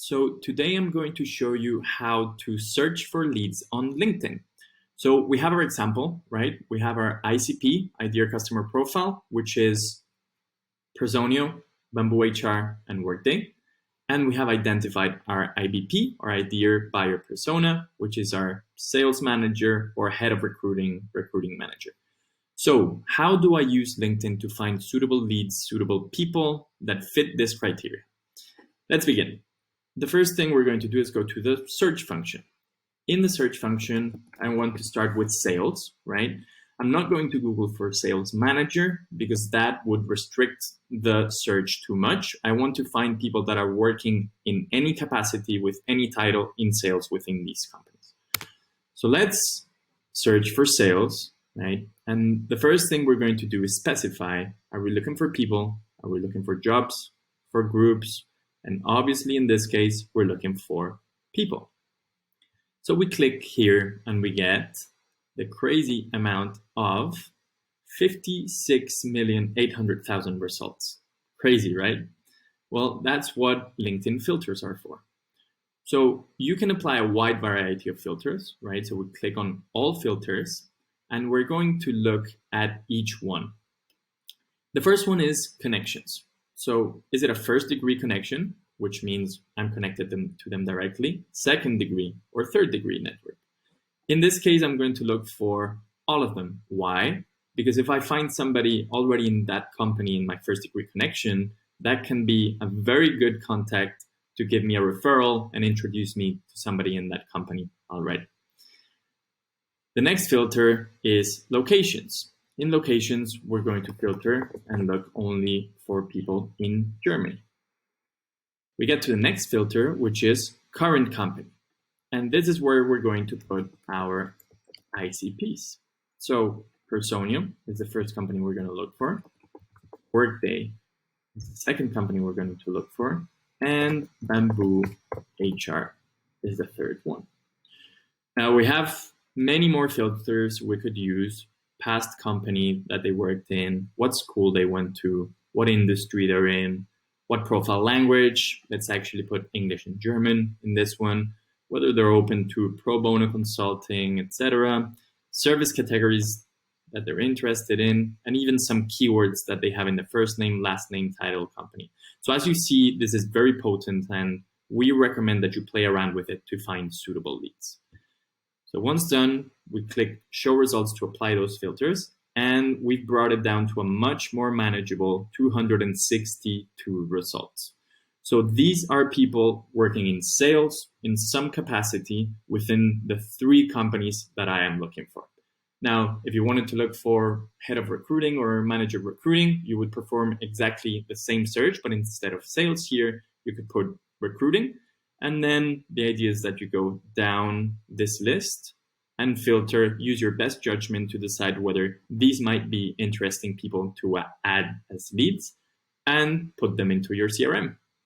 So today I'm going to show you how to search for leads on LinkedIn. So we have our example, right? We have our ICP, Ideal Customer Profile, which is Personio, Bamboo HR, and Workday. And we have identified our IBP, or Ideal Buyer Persona, which is our sales manager or head of recruiting manager. So how do I use LinkedIn to find suitable leads, suitable people that fit this criteria? Let's begin. The first thing we're going to do is go to the search function. In the search function, I want to start with sales, right? I'm not going to Google for sales manager because that would restrict the search too much. I want to find people that are working in any capacity with any title in sales within these companies. So let's search for sales, right? And the first thing we're going to do is specify, are we looking for people? Are we looking for jobs, for groups? And obviously in this case, we're looking for people. So we click here and we get the crazy amount of 56,800,000 results. Crazy, right? Well, that's what LinkedIn filters are for. So you can apply a wide variety of filters, right? So we click on all filters and we're going to look at each one. The first one is connections. So is it a first degree connection, which means I'm connected to them directly, second degree or third degree network? In this case, I'm going to look for all of them. Why? Because if I find somebody already in that company in my first degree connection, that can be a very good contact to give me a referral and introduce me to somebody in that company already. The next filter is locations. In locations, we're going to filter and look only for people in Germany. We get to the next filter, which is current company. And this is where we're going to put our ICPs. So Personio is the first company we're going to look for. Workday is the second company we're going to look for. And Bamboo HR is the third one. Now we have many more filters we could use. Past company that they worked in, what school they went to, what industry they're in, what profile language. Let's actually put English and German in this one, whether they're open to pro bono consulting, etc., service categories that they're interested in, and even some keywords that they have in the first name, last name, title, company. So as you see, this is very potent, and we recommend that you play around with it to find suitable leads. So once done, we click show results to apply those filters, and we've brought it down to a much more manageable 262 results. So these are people working in sales in some capacity within the 3 companies that I am looking for. Now, if you wanted to look for head of recruiting or manager of recruiting, you would perform exactly the same search, but instead of sales here, you could put recruiting. And then the idea is that you go down this list and filter, use your best judgment to decide whether these might be interesting people to add as leads and put them into your CRM.